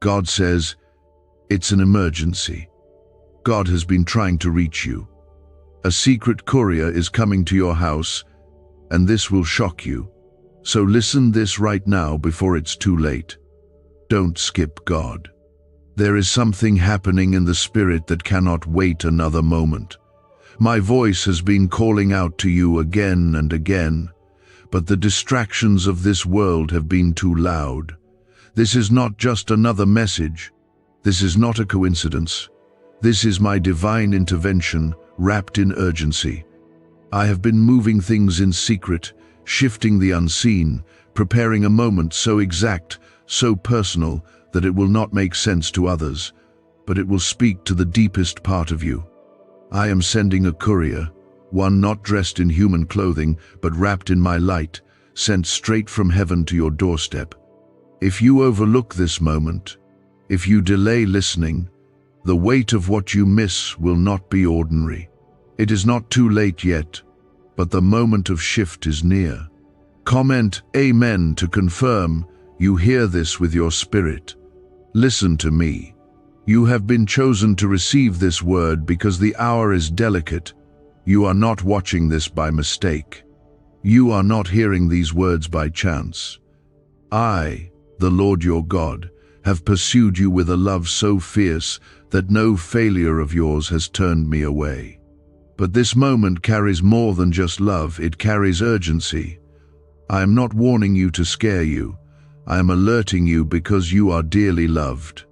God says, it's an emergency. God has been trying to reach you. A secret courier is coming to your house, and this will shock you. So listen this right now before it's too late. Don't skip God. There is something happening in the spirit that cannot wait another moment. My voice has been calling out to you again and again, but the distractions of this world have been too loud. This is not just another message. This is not a coincidence. This is my divine intervention wrapped in urgency. I have been moving things in secret, shifting the unseen, preparing a moment so exact, so personal, that it will not make sense to others, but it will speak to the deepest part of you. I am sending a courier, one not dressed in human clothing, but wrapped in my light, sent straight from heaven to your doorstep. If you overlook this moment, if you delay listening, the weight of what you miss will not be ordinary. It is not too late yet, but the moment of shift is near. Comment Amen to confirm you hear this with your spirit. Listen to me. You have been chosen to receive this word because the hour is delicate. You are not watching this by mistake. You are not hearing these words by chance. I, the Lord your God, have pursued you with a love so fierce that no failure of yours has turned me away. But this moment carries more than just love, it carries urgency. I am not warning you to scare you. I am alerting you because you are dearly loved.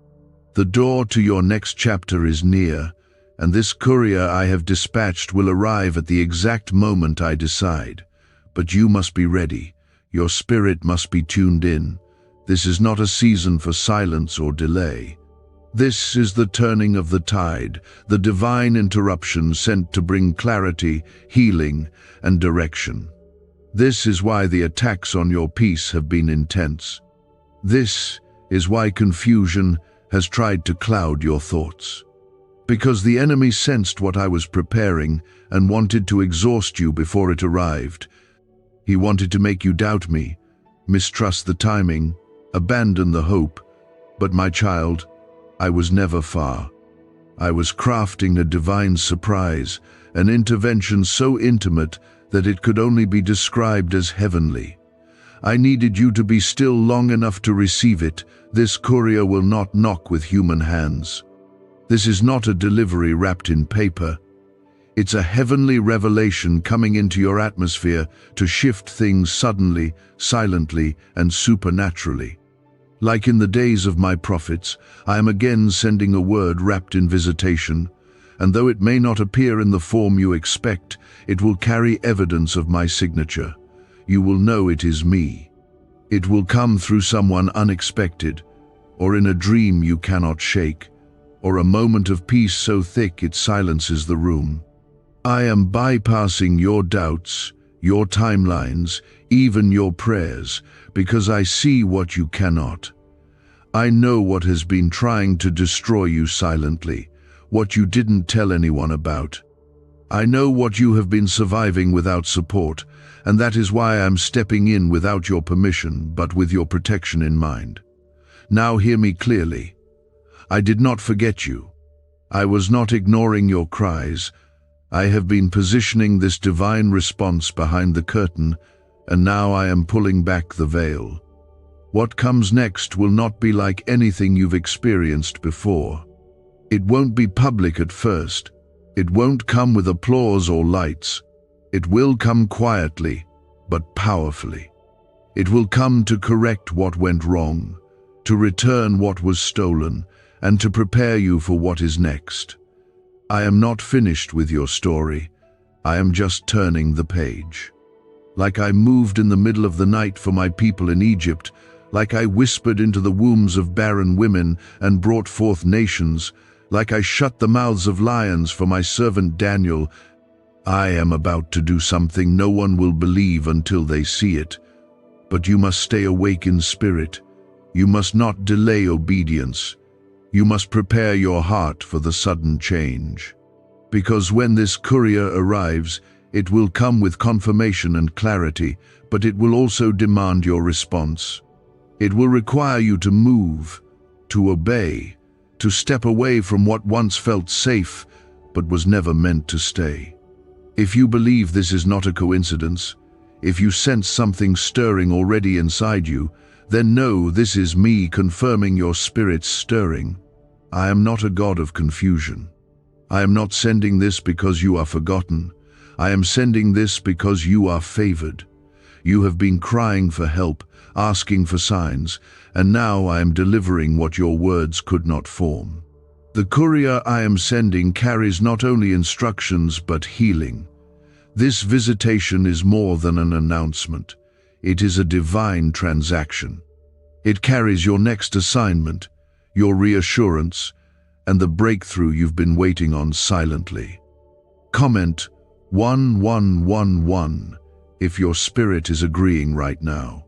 The door to your next chapter is near, and this courier I have dispatched will arrive at the exact moment I decide. But you must be ready. Your spirit must be tuned in. This is not a season for silence or delay. This is the turning of the tide, the divine interruption sent to bring clarity, healing, and direction. This is why the attacks on your peace have been intense. This is why confusion has tried to cloud your thoughts. Because the enemy sensed what I was preparing and wanted to exhaust you before it arrived. He wanted to make you doubt me, mistrust the timing, abandon the hope. But my child, I was never far. I was crafting a divine surprise, an intervention so intimate that it could only be described as heavenly. I needed you to be still long enough to receive it. This courier will not knock with human hands. This is not a delivery wrapped in paper. It's a heavenly revelation coming into your atmosphere to shift things suddenly, silently, and supernaturally. Like in the days of my prophets, I am again sending a word wrapped in visitation, and though it may not appear in the form you expect, it will carry evidence of my signature. You will know it is me. It will come through someone unexpected, or in a dream you cannot shake, or a moment of peace so thick it silences the room. I am bypassing your doubts, your timelines, even your prayers, because I see what you cannot. I know what has been trying to destroy you silently, what you didn't tell anyone about. I know what you have been surviving without support, and that is why I'm stepping in without your permission, but with your protection in mind. Now hear me clearly. I did not forget you. I was not ignoring your cries. I have been positioning this divine response behind the curtain, and now I am pulling back the veil. What comes next will not be like anything you've experienced before. It won't be public at first. It won't come with applause or lights. It will come quietly, but powerfully. It will come to correct what went wrong, to return what was stolen, and to prepare you for what is next. I am not finished with your story. I am just turning the page. Like I moved in the middle of the night for my people in Egypt, like I whispered into the wombs of barren women and brought forth nations, like I shut the mouths of lions for my servant Daniel, I am about to do something no one will believe until they see it. But you must stay awake in spirit. You must not delay obedience. You must prepare your heart for the sudden change. Because when this courier arrives, it will come with confirmation and clarity, but it will also demand your response. It will require you to move, to obey, to step away from what once felt safe but was never meant to stay. If you believe this is not a coincidence, if you sense something stirring already inside you, then know this is me confirming your spirit's stirring. I am not a God of confusion. I am not sending this because you are forgotten. I am sending this because you are favored. You have been crying for help, asking for signs, and now I am delivering what your words could not form. The courier I am sending carries not only instructions but healing. This visitation is more than an announcement. It is a divine transaction. It carries your next assignment, your reassurance, and the breakthrough you've been waiting on silently. Comment 1111 if your spirit is agreeing right now.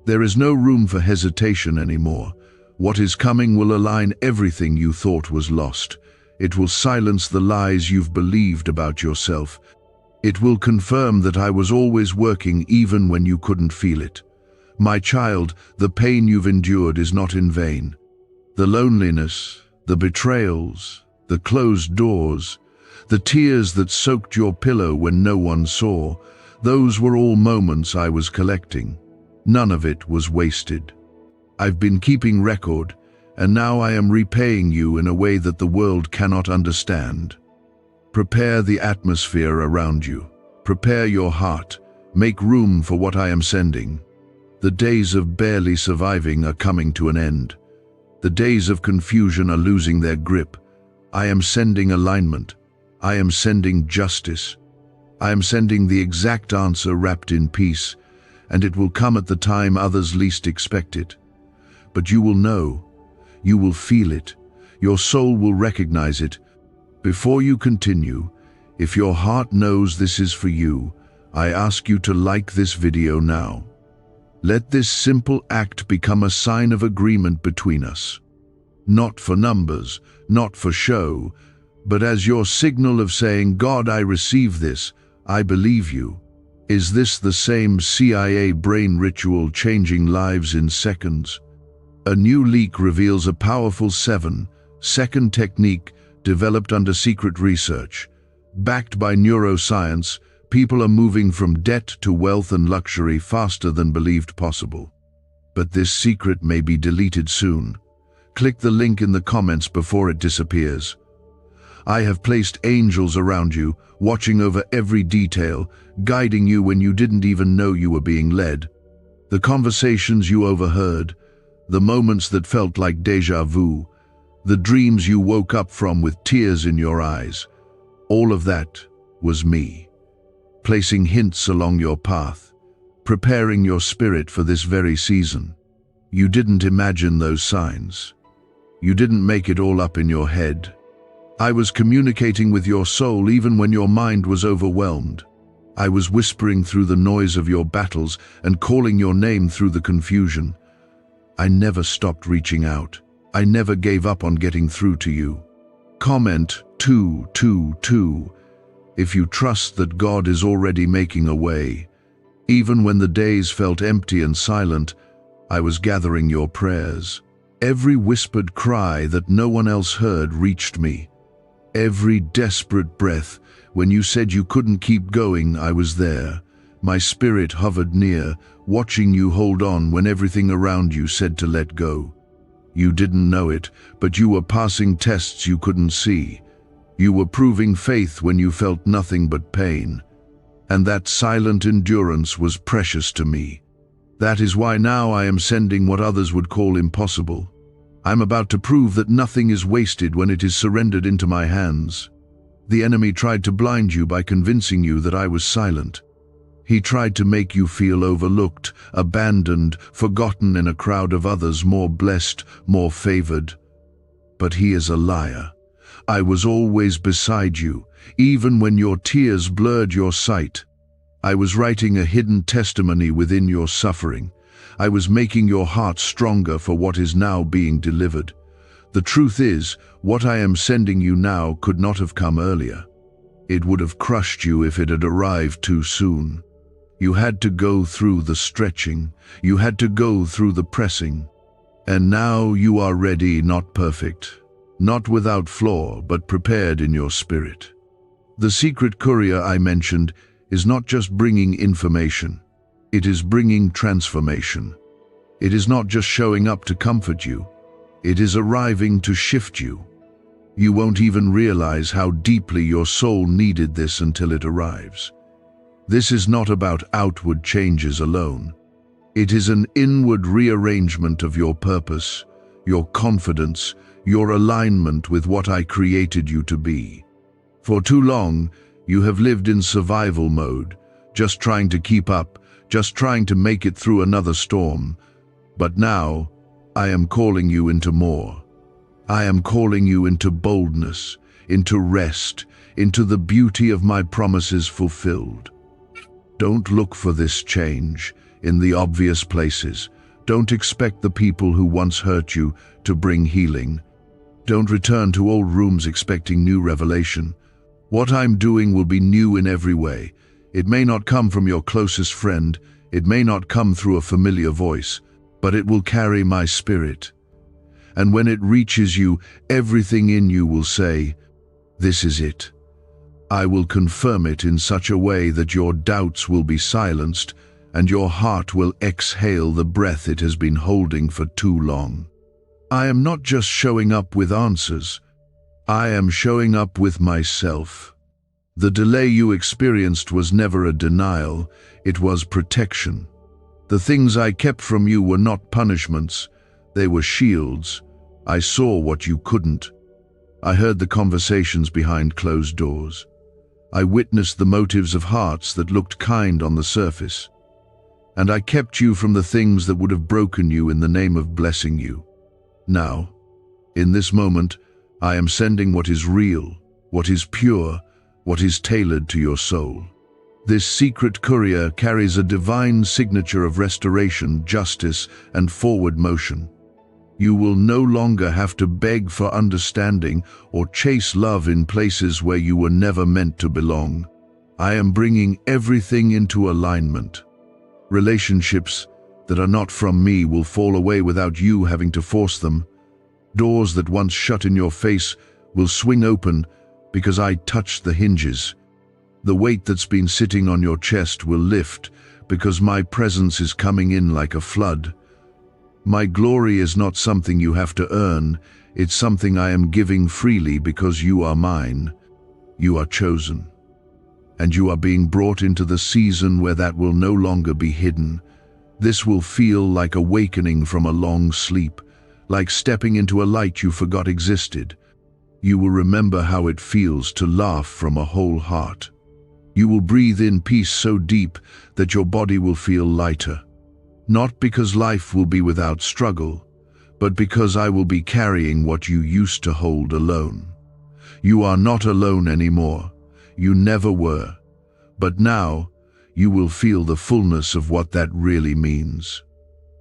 There is no room for hesitation anymore. What is coming will align everything you thought was lost. It will silence the lies you've believed about yourself. It will confirm that I was always working even when you couldn't feel it. My child, the pain you've endured is not in vain. The loneliness, the betrayals, the closed doors, the tears that soaked your pillow when no one saw, those were all moments I was collecting. None of it was wasted. I've been keeping record, and now I am repaying you in a way that the world cannot understand. Prepare the atmosphere around you. Prepare your heart. Make room for what I am sending. The days of barely surviving are coming to an end. The days of confusion are losing their grip. I am sending alignment. I am sending justice. I am sending the exact answer wrapped in peace, and it will come at the time others least expect it. But you will know. You will feel it. Your soul will recognize it. Before you continue, if your heart knows this is for you, I ask you to like this video now. Let this simple act become a sign of agreement between us. Not for numbers, not for show, but as your signal of saying, God, I receive this, I believe you. Is this the same CIA brain ritual changing lives in seconds? A new leak reveals a powerful 7-second technique developed under secret research. Backed by neuroscience, people are moving from debt to wealth and luxury faster than believed possible. But this secret may be deleted soon. Click the link in the comments before it disappears. I have placed angels around you, watching over every detail, guiding you when you didn't even know you were being led. The conversations you overheard, the moments that felt like déjà vu, the dreams you woke up from with tears in your eyes, all of that was me, placing hints along your path, preparing your spirit for this very season. You didn't imagine those signs. You didn't make it all up in your head. I was communicating with your soul even when your mind was overwhelmed. I was whispering through the noise of your battles and calling your name through the confusion. I never stopped reaching out. I never gave up on getting through to you. Comment 222 if you trust that God is already making a way. Even when the days felt empty and silent, I was gathering your prayers. Every whispered cry that no one else heard reached me. Every desperate breath, when you said you couldn't keep going, I was there. My spirit hovered near, watching you hold on when everything around you said to let go. You didn't know it, but you were passing tests you couldn't see. You were proving faith when you felt nothing but pain. And that silent endurance was precious to me. That is why now I am sending what others would call impossible. I'm about to prove that nothing is wasted when it is surrendered into my hands. The enemy tried to blind you by convincing you that I was silent. He tried to make you feel overlooked, abandoned, forgotten in a crowd of others more blessed, more favored. But he is a liar. I was always beside you, even when your tears blurred your sight. I was writing a hidden testimony within your suffering. I was making your heart stronger for what is now being delivered. The truth is, what I am sending you now could not have come earlier. It would have crushed you if it had arrived too soon. You had to go through the stretching. You had to go through the pressing. And now you are ready, not perfect, not without flaw, but prepared in your spirit. The secret courier I mentioned is not just bringing information. It is bringing transformation. It is not just showing up to comfort you. It is arriving to shift you. You won't even realize how deeply your soul needed this until it arrives. This is not about outward changes alone. It is an inward rearrangement of your purpose, your confidence, your alignment with what I created you to be. For too long, you have lived in survival mode, just trying to keep up, just trying to make it through another storm. But now, I am calling you into more. I am calling you into boldness, into rest, into the beauty of my promises fulfilled. Don't look for this change in the obvious places. Don't expect the people who once hurt you to bring healing. Don't return to old rooms expecting new revelation. What I'm doing will be new in every way. It may not come from your closest friend, it may not come through a familiar voice, but it will carry my spirit. And when it reaches you, everything in you will say, "This is it." I will confirm it in such a way that your doubts will be silenced and your heart will exhale the breath it has been holding for too long. I am not just showing up with answers. I am showing up with myself. The delay you experienced was never a denial, it was protection. The things I kept from you were not punishments, they were shields. I saw what you couldn't. I heard the conversations behind closed doors. I witnessed the motives of hearts that looked kind on the surface. And I kept you from the things that would have broken you in the name of blessing you. Now, in this moment, I am sending what is real, what is pure, what is tailored to your soul. This secret courier carries a divine signature of restoration, justice, and forward motion. You will no longer have to beg for understanding or chase love in places where you were never meant to belong. I am bringing everything into alignment. Relationships that are not from me will fall away without you having to force them. Doors that once shut in your face will swing open because I touched the hinges. The weight that's been sitting on your chest will lift because my presence is coming in like a flood. My glory is not something you have to earn, it's something I am giving freely because you are mine. You are chosen. And you are being brought into the season where that will no longer be hidden. This will feel like awakening from a long sleep, like stepping into a light you forgot existed. You will remember how it feels to laugh from a whole heart. You will breathe in peace so deep that your body will feel lighter. Not because life will be without struggle, but because I will be carrying what you used to hold alone. You are not alone anymore. You never were. But now, you will feel the fullness of what that really means.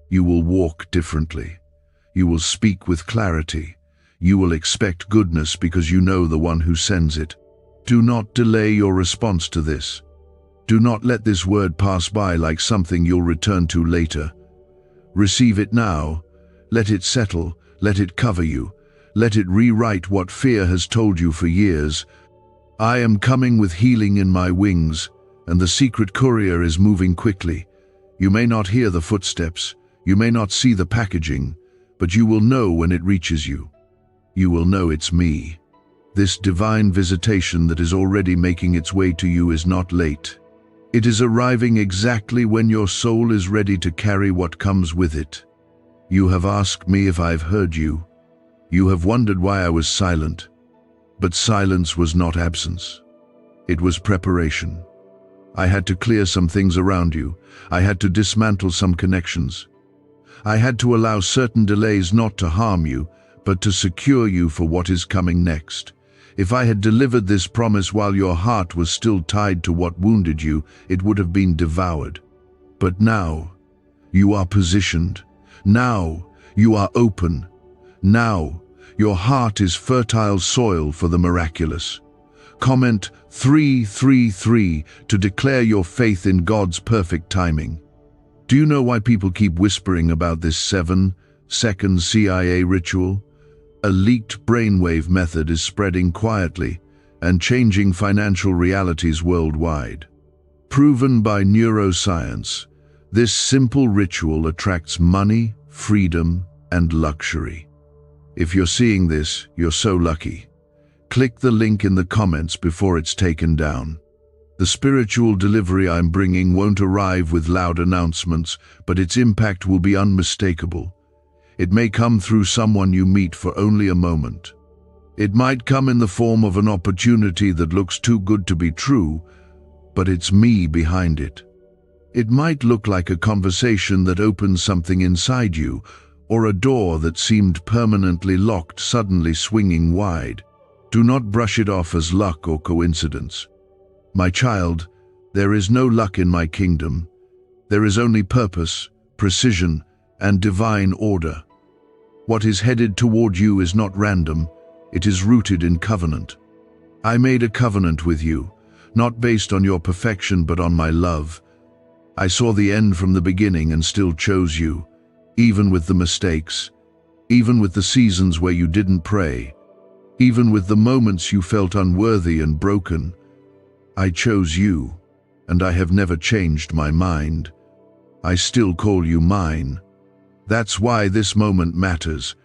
You will walk differently. You will speak with clarity. You will expect goodness because you know the one who sends it. Do not delay your response to this. Do not let this word pass by like something you'll return to later. Receive it now. Let it settle. Let it cover you. Let it rewrite what fear has told you for years. I am coming with healing in my wings, and the secret courier is moving quickly. You may not hear the footsteps. You may not see the packaging, but you will know when it reaches you. You will know it's me. This divine visitation that is already making its way to you is not late. It is arriving exactly when your soul is ready to carry what comes with it. You have asked me if I've heard you. You have wondered why I was silent. But silence was not absence. It was preparation. I had to clear some things around you. I had to dismantle some connections. I had to allow certain delays not to harm you, but to secure you for what is coming next. If I had delivered this promise while your heart was still tied to what wounded you, it would have been devoured. But now, you are positioned. Now, you are open. Now, your heart is fertile soil for the miraculous. Comment 333 to declare your faith in God's perfect timing. Do you know why people keep whispering about this 7? Second CIA ritual. A leaked brainwave method is spreading quietly and changing financial realities worldwide. Proven by neuroscience, this simple ritual attracts money, freedom, and luxury. If you're seeing this, you're so lucky. Click the link in the comments before it's taken down. The spiritual delivery I'm bringing won't arrive with loud announcements, but its impact will be unmistakable. It may come through someone you meet for only a moment. It might come in the form of an opportunity that looks too good to be true, but it's me behind it. It might look like a conversation that opens something inside you, or a door that seemed permanently locked suddenly swinging wide. Do not brush it off as luck or coincidence. My child, there is no luck in my kingdom. There is only purpose, precision, and divine order. What is headed toward you is not random, it is rooted in covenant. I made a covenant with you, not based on your perfection but on my love. I saw the end from the beginning and still chose you, even with the mistakes, even with the seasons where you didn't pray, even with the moments you felt unworthy and broken. I chose you, and I have never changed my mind. I still call you mine. That's why this moment matters,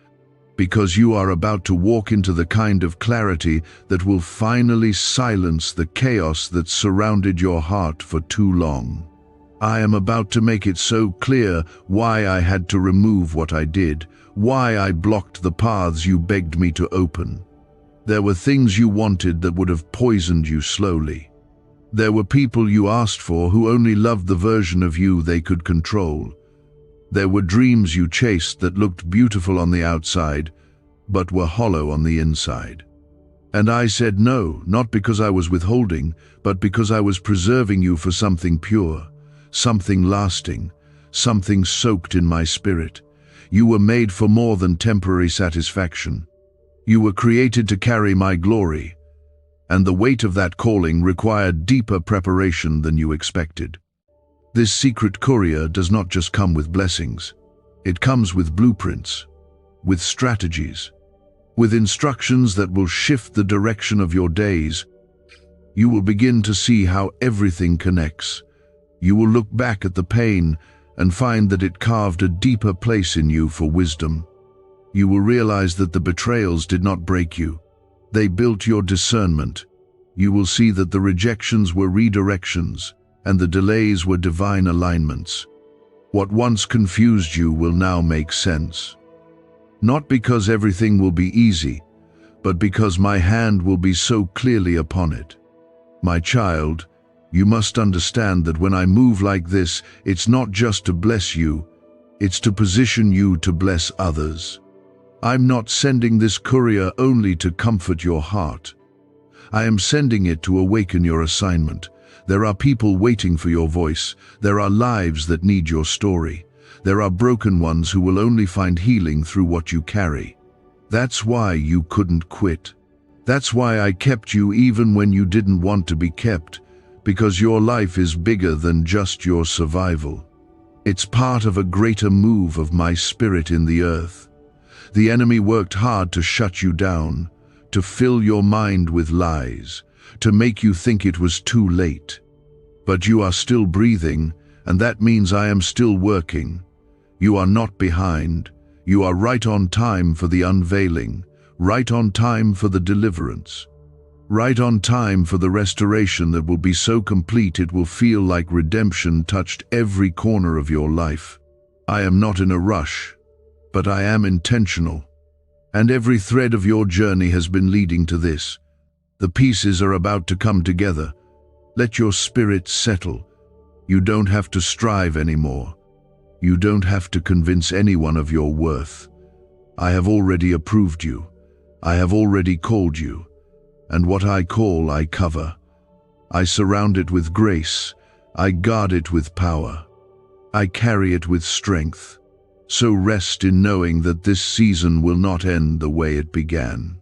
because you are about to walk into the kind of clarity that will finally silence the chaos that surrounded your heart for too long. I am about to make it so clear why I had to remove what I did, why I blocked the paths you begged me to open. There were things you wanted that would have poisoned you slowly. There were people you asked for who only loved the version of you they could control. There were dreams you chased that looked beautiful on the outside, but were hollow on the inside. And I said no, not because I was withholding, but because I was preserving you for something pure, something lasting, something soaked in my spirit. You were made for more than temporary satisfaction. You were created to carry my glory, and the weight of that calling required deeper preparation than you expected. This secret courier does not just come with blessings. It comes with blueprints, with strategies, with instructions that will shift the direction of your days. You will begin to see how everything connects. You will look back at the pain and find that it carved a deeper place in you for wisdom. You will realize that the betrayals did not break you. They built your discernment. You will see that the rejections were redirections, and the delays were divine alignments. What once confused you will now make sense. Not because everything will be easy, but because my hand will be so clearly upon it. My child, you must understand that when I move like this, it's not just to bless you, it's to position you to bless others. I'm not sending this courier only to comfort your heart. I am sending it to awaken your assignment. There are people waiting for your voice. There are lives that need your story. There are broken ones who will only find healing through what you carry. That's why you couldn't quit. That's why I kept you even when you didn't want to be kept, because your life is bigger than just your survival. It's part of a greater move of my spirit in the earth. The enemy worked hard to shut you down, to fill your mind with lies, to make you think it was too late. But you are still breathing, and that means I am still working. You are not behind. You are right on time for the unveiling, right on time for the deliverance, right on time for the restoration that will be so complete it will feel like redemption touched every corner of your life. I am not in a rush, but I am intentional. And every thread of your journey has been leading to this. The pieces are about to come together. Let your spirit settle. You don't have to strive anymore. You don't have to convince anyone of your worth. I have already approved you. I have already called you. And what I call, I cover. I surround it with grace. I guard it with power. I carry it with strength. So rest in knowing that this season will not end the way it began.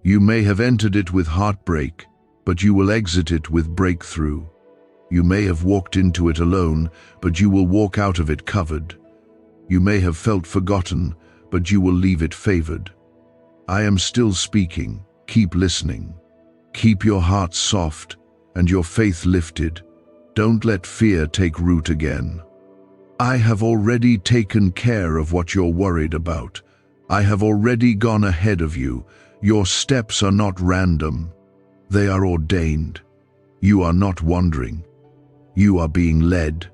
You may have entered it with heartbreak, but you will exit it with breakthrough. You may have walked into it alone, but you will walk out of it covered. You may have felt forgotten, but you will leave it favored. I am still speaking. Keep listening. Keep your heart soft and your faith lifted. Don't let fear take root again. I have already taken care of what you're worried about. I have already gone ahead of you. Your steps are not random. They are ordained. You are not wandering. You are being led.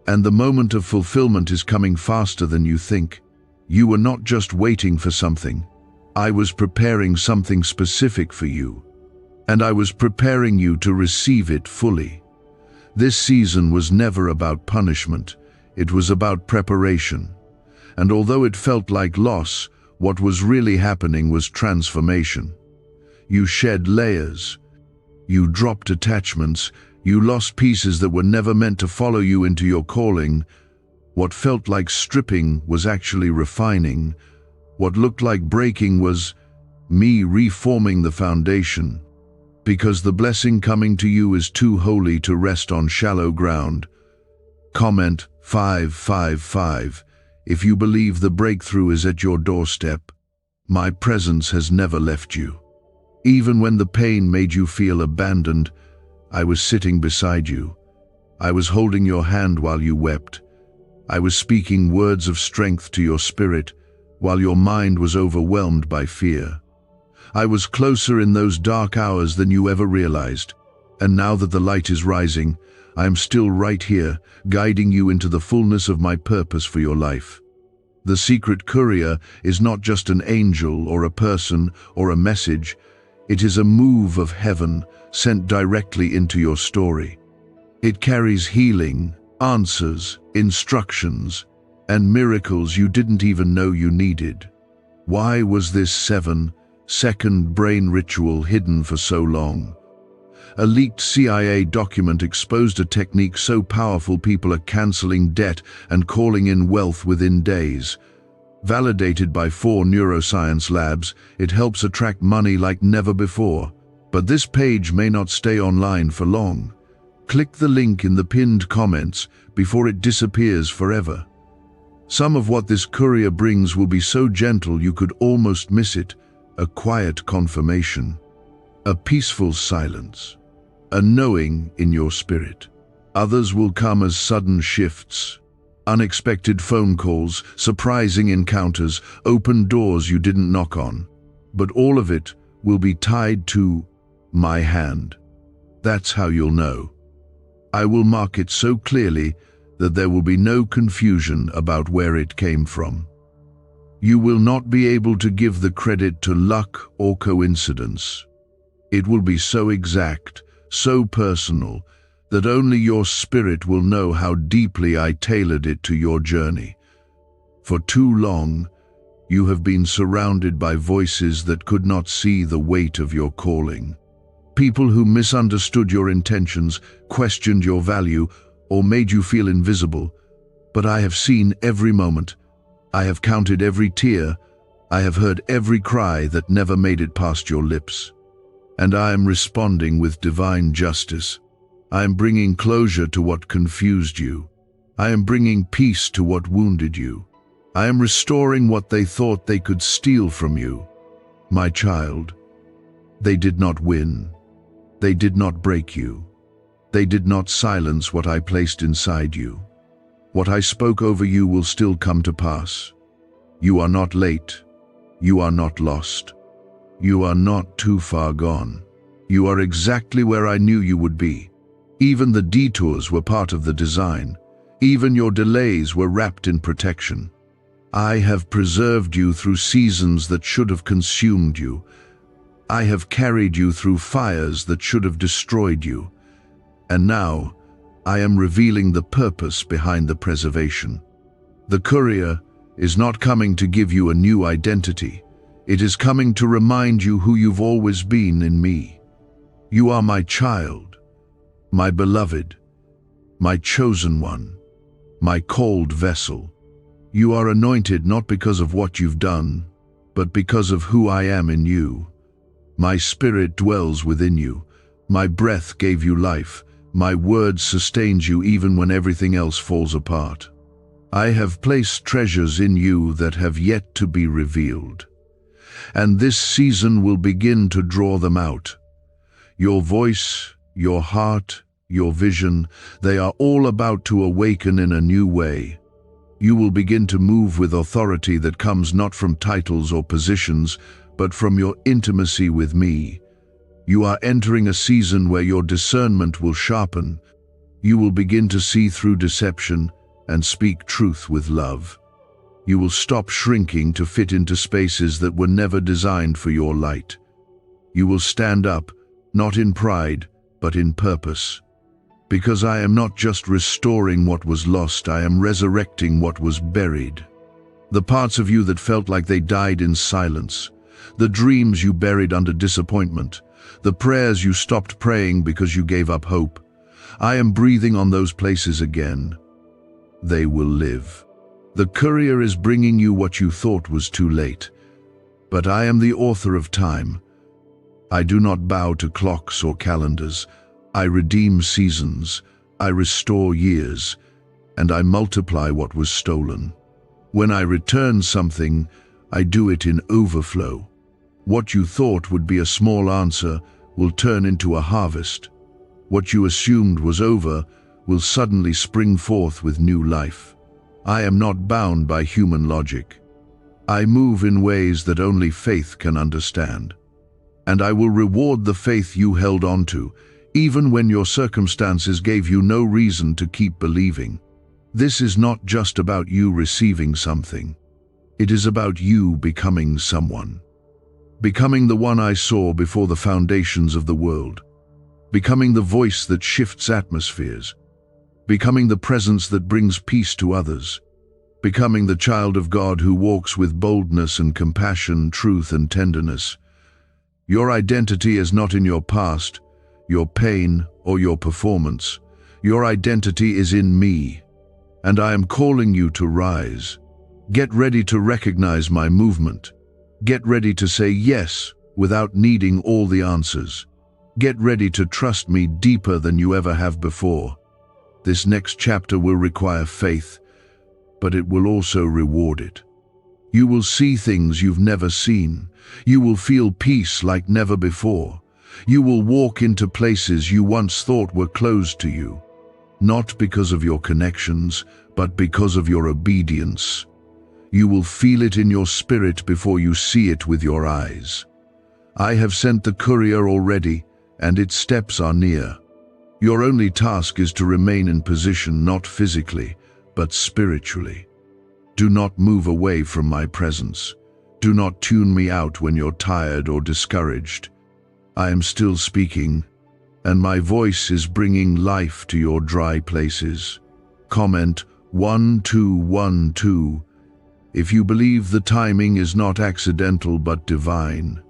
And the moment of fulfillment is coming faster than you think. You were not just waiting for something. I was preparing something specific for you. And I was preparing you to receive it fully. This season was never about punishment. It was about preparation. And although it felt like loss, what was really happening was transformation. You shed layers. You dropped attachments. You lost pieces that were never meant to follow you into your calling. What felt like stripping was actually refining. What looked like breaking was me reforming the foundation. Because the blessing coming to you is too holy to rest on shallow ground. Comment 555 if you believe the breakthrough is at your doorstep. My presence has never left you. Even when the pain made you feel abandoned, I was sitting beside you. I was holding your hand while you wept. I was speaking words of strength to your spirit while your mind was overwhelmed by fear. I was closer in those dark hours than you ever realized. And now that the light is rising, I am still right here, guiding you into the fullness of my purpose for your life. The secret courier is not just an angel or a person or a message. It is a move of heaven sent directly into your story. It carries healing, answers, instructions, and miracles you didn't even know you needed. Why was this 7-second brain ritual hidden for so long? A leaked CIA document exposed a technique so powerful people are canceling debt and calling in wealth within days. Validated by 4 neuroscience labs, it helps attract money like never before. But this page may not stay online for long. Click the link in the pinned comments before it disappears forever. Some of what this courier brings will be so gentle you could almost miss it. A quiet confirmation, a peaceful silence, a knowing in your spirit. Others will come as sudden shifts, unexpected phone calls, surprising encounters, open doors you didn't knock on. But all of it will be tied to my hand. That's how you'll know. I will mark it so clearly that there will be no confusion about where it came from. You will not be able to give the credit to luck or coincidence. It will be so exact, so personal, that only your spirit will know how deeply I tailored it to your journey. For too long, you have been surrounded by voices that could not see the weight of your calling. People who misunderstood your intentions, questioned your value, or made you feel invisible. But I have seen every moment. I have counted every tear. I have heard every cry that never made it past your lips. And I am responding with divine justice. I am bringing closure to what confused you. I am bringing peace to what wounded you. I am restoring what they thought they could steal from you. My child, they did not win. They did not break you. They did not silence what I placed inside you. What I spoke over you will still come to pass. You are not late. You are not lost. You are not too far gone. You are exactly where I knew you would be. Even the detours were part of the design. Even your delays were wrapped in protection. I have preserved you through seasons that should have consumed you. I have carried you through fires that should have destroyed you. And now, I am revealing the purpose behind the preservation. The courier is not coming to give you a new identity. It is coming to remind you who you've always been in me. You are my child, my beloved, my chosen one, my called vessel. You are anointed not because of what you've done, but because of who I am in you. My spirit dwells within you. My breath gave you life. My word sustains you even when everything else falls apart. I have placed treasures in you that have yet to be revealed, and this season will begin to draw them out. Your voice, your heart, your vision, they are all about to awaken in a new way. You will begin to move with authority that comes not from titles or positions, but from your intimacy with me. You are entering a season where your discernment will sharpen. You will begin to see through deception and speak truth with love. You will stop shrinking to fit into spaces that were never designed for your light. You will stand up, not in pride, but in purpose. Because I am not just restoring what was lost, I am resurrecting what was buried. The parts of you that felt like they died in silence, the dreams you buried under disappointment, the prayers you stopped praying because you gave up hope, I am breathing on those places again. They will live. The courier is bringing you what you thought was too late. But I am the author of time. I do not bow to clocks or calendars. I redeem seasons, I restore years, and I multiply what was stolen. When I return something, I do it in overflow. What you thought would be a small answer will turn into a harvest. What you assumed was over will suddenly spring forth with new life. I am not bound by human logic. I move in ways that only faith can understand. And I will reward the faith you held on to, even when your circumstances gave you no reason to keep believing. This is not just about you receiving something. It is about you becoming someone. Becoming the one I saw before the foundations of the world. Becoming the voice that shifts atmospheres. Becoming the presence that brings peace to others. Becoming the child of God who walks with boldness and compassion, truth and tenderness. Your identity is not in your past, your pain, or your performance. Your identity is in me, and I am calling you to rise. Get ready to recognize my movement. Get ready to say yes without needing all the answers. Get ready to trust me deeper than you ever have before. This next chapter will require faith, but it will also reward it. You will see things you've never seen. You will feel peace like never before. You will walk into places you once thought were closed to you, not because of your connections, but because of your obedience. You will feel it in your spirit before you see it with your eyes. I have sent the courier already, and its steps are near. Your only task is to remain in position, not physically, but spiritually. Do not move away from my presence. Do not tune me out when you're tired or discouraged. I am still speaking, and my voice is bringing life to your dry places. Comment 1212 if you believe the timing is not accidental but divine.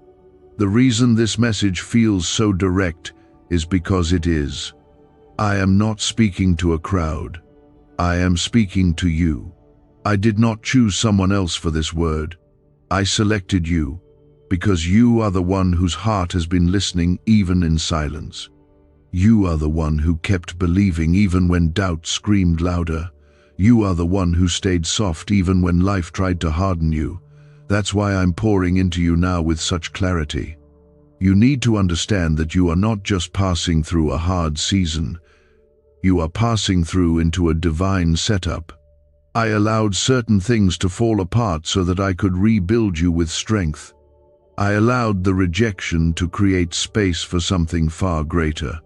The reason this message feels so direct is because it is. I am not speaking to a crowd. I am speaking to you. I did not choose someone else for this word. I selected you, because you are the one whose heart has been listening even in silence. You are the one who kept believing even when doubt screamed louder. You are the one who stayed soft even when life tried to harden you. That's why I'm pouring into you now with such clarity. You need to understand that you are not just passing through a hard season. You are passing through into a divine setup. I allowed certain things to fall apart so that I could rebuild you with strength. I allowed the rejection to create space for something far greater.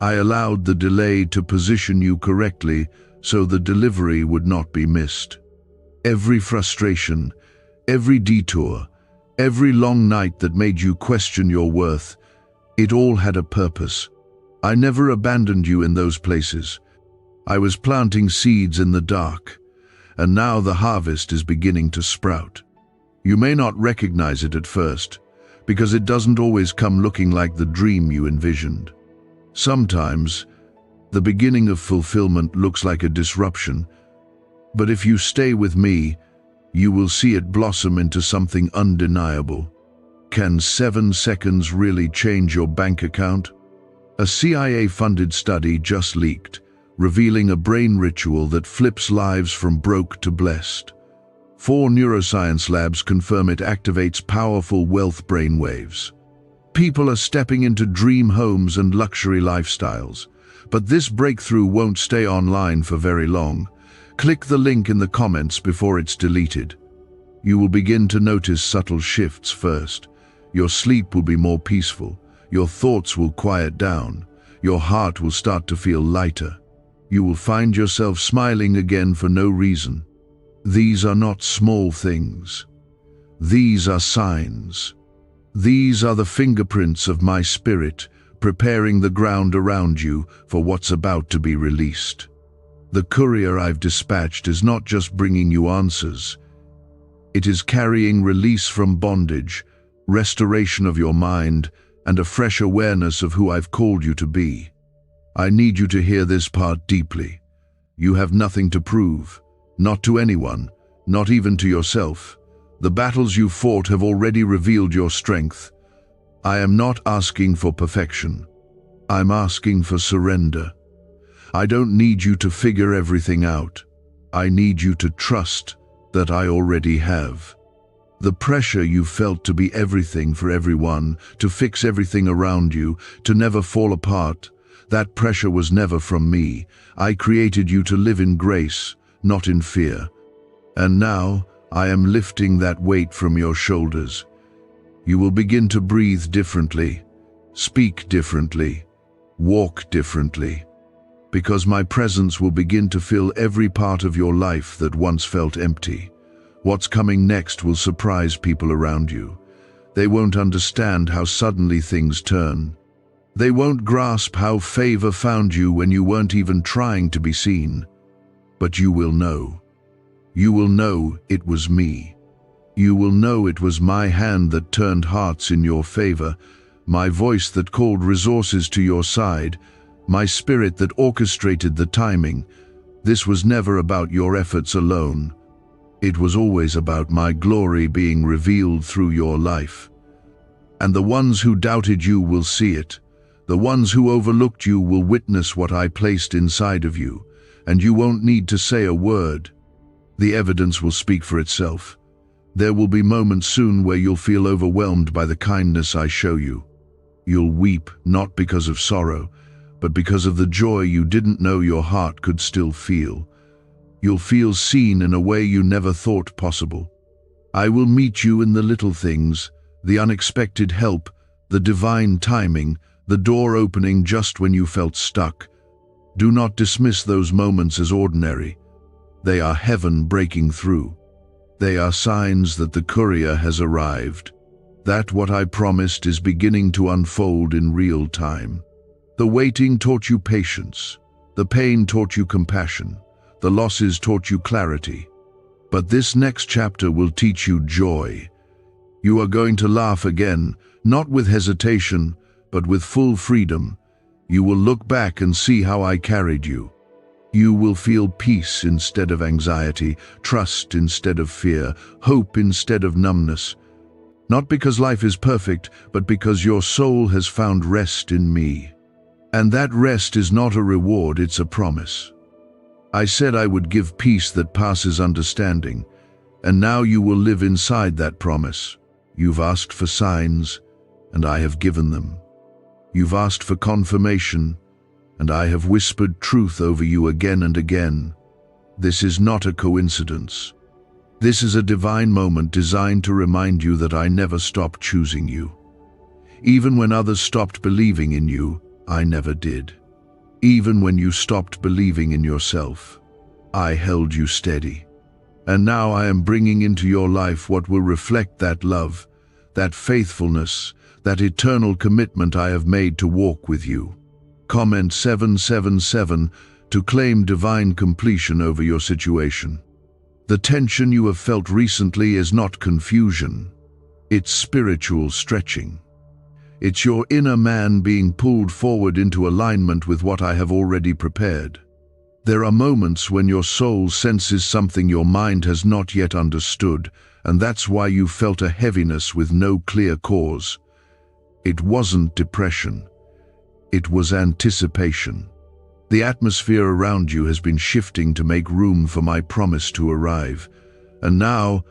I allowed the delay to position you correctly so the delivery would not be missed. Every frustration, every detour, every long night that made you question your worth, it all had a purpose. I never abandoned you in those places. I was planting seeds in the dark, and now the harvest is beginning to sprout. You may not recognize it at first, because it doesn't always come looking like the dream you envisioned. Sometimes, the beginning of fulfillment looks like a disruption, but if you stay with me, you will see it blossom into something undeniable. Can 7 seconds really change your bank account? A CIA-funded study just leaked. revealing a brain ritual that flips lives from broke to blessed. 4 neuroscience labs confirm it activates powerful wealth brainwaves. People are stepping into dream homes and luxury lifestyles. But this breakthrough won't stay online for very long. Click the link in the comments before it's deleted. You will begin to notice subtle shifts first. Your sleep will be more peaceful. Your thoughts will quiet down. Your heart will start to feel lighter. You will find yourself smiling again for no reason. These are not small things. These are signs. These are the fingerprints of my spirit, preparing the ground around you for what's about to be released. The courier I've dispatched is not just bringing you answers. It is carrying release from bondage, restoration of your mind, and a fresh awareness of who I've called you to be. I need you to hear this part deeply. You have nothing to prove, not to anyone, not even to yourself. The battles you fought have already revealed your strength. I am not asking for perfection. I'm asking for surrender. I don't need you to figure everything out. I need you to trust that I already have. The pressure you felt to be everything for everyone, to fix everything around you, to never fall apart, that pressure was never from me. I created you to live in grace, not in fear. And now, I am lifting that weight from your shoulders. You will begin to breathe differently, speak differently, walk differently, because my presence will begin to fill every part of your life that once felt empty. What's coming next will surprise people around you. They won't understand how suddenly things turn. They won't grasp how favor found you when you weren't even trying to be seen. But you will know. You will know it was me. You will know it was my hand that turned hearts in your favor, my voice that called resources to your side, my spirit that orchestrated the timing. This was never about your efforts alone. It was always about my glory being revealed through your life. And the ones who doubted you will see it. The ones who overlooked you will witness what I placed inside of you, and you won't need to say a word. The evidence will speak for itself. There will be moments soon where you'll feel overwhelmed by the kindness I show you. You'll weep, not because of sorrow, but because of the joy you didn't know your heart could still feel. You'll feel seen in a way you never thought possible. I will meet you in the little things, the unexpected help, the divine timing, the door opening just when you felt stuck. Do not dismiss those moments as ordinary. They are heaven breaking through. They are signs that the courier has arrived, that what I promised is beginning to unfold in real time. The waiting taught you patience. The pain taught you compassion. The losses taught you clarity. But this next chapter will teach you joy. You are going to laugh again, not with hesitation, but with full freedom. You will look back and see how I carried you. You will feel peace instead of anxiety, trust instead of fear, hope instead of numbness. Not because life is perfect, but because your soul has found rest in me. And that rest is not a reward, it's a promise. I said I would give peace that passes understanding, and now you will live inside that promise. You've asked for signs, and I have given them. You've asked for confirmation, and I have whispered truth over you again and again. This is not a coincidence. This is a divine moment designed to remind you that I never stopped choosing you. Even when others stopped believing in you, I never did. Even when you stopped believing in yourself, I held you steady. And now I am bringing into your life what will reflect that love, that faithfulness, that eternal commitment I have made to walk with you. Comment 777 to claim divine completion over your situation. The tension you have felt recently is not confusion. It's spiritual stretching. It's your inner man being pulled forward into alignment with what I have already prepared. There are moments when your soul senses something your mind has not yet understood, and that's why you felt a heaviness with no clear cause. It wasn't depression. It was anticipation. The atmosphere around you has been shifting to make room for my promise to arrive. And now,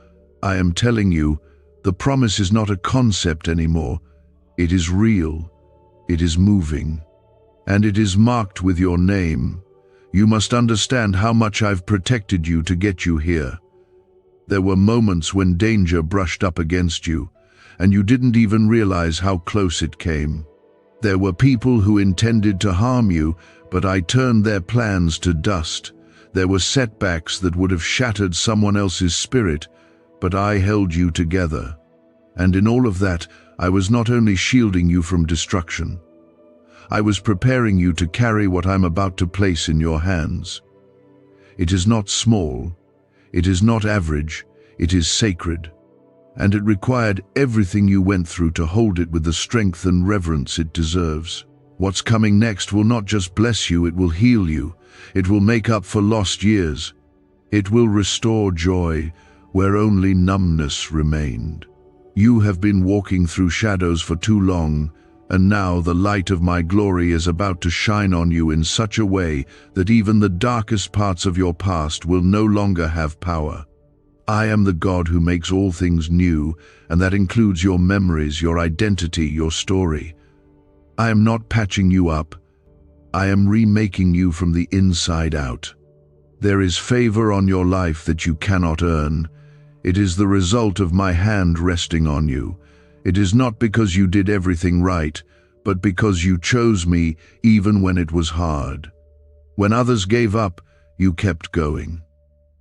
I am telling you, the promise is not a concept anymore. It is real. It is moving. And it is marked with your name. You must understand how much I've protected you to get you here. There were moments when danger brushed up against you, and you didn't even realize how close it came. There were people who intended to harm you, but I turned their plans to dust. There were setbacks that would have shattered someone else's spirit, but I held you together. And in all of that, I was not only shielding you from destruction, I was preparing you to carry what I'm about to place in your hands. It is not small, it is not average, it is sacred. And it required everything you went through to hold it with the strength and reverence it deserves. What's coming next will not just bless you, it will heal you. It will make up for lost years. It will restore joy where only numbness remained. You have been walking through shadows for too long, and now the light of my glory is about to shine on you in such a way that even the darkest parts of your past will no longer have power. I am the God who makes all things new, and that includes your memories, your identity, your story. I am not patching you up. I am remaking you from the inside out. There is favor on your life that you cannot earn. It is the result of my hand resting on you. It is not because you did everything right, but because you chose me even when it was hard. When others gave up, you kept going.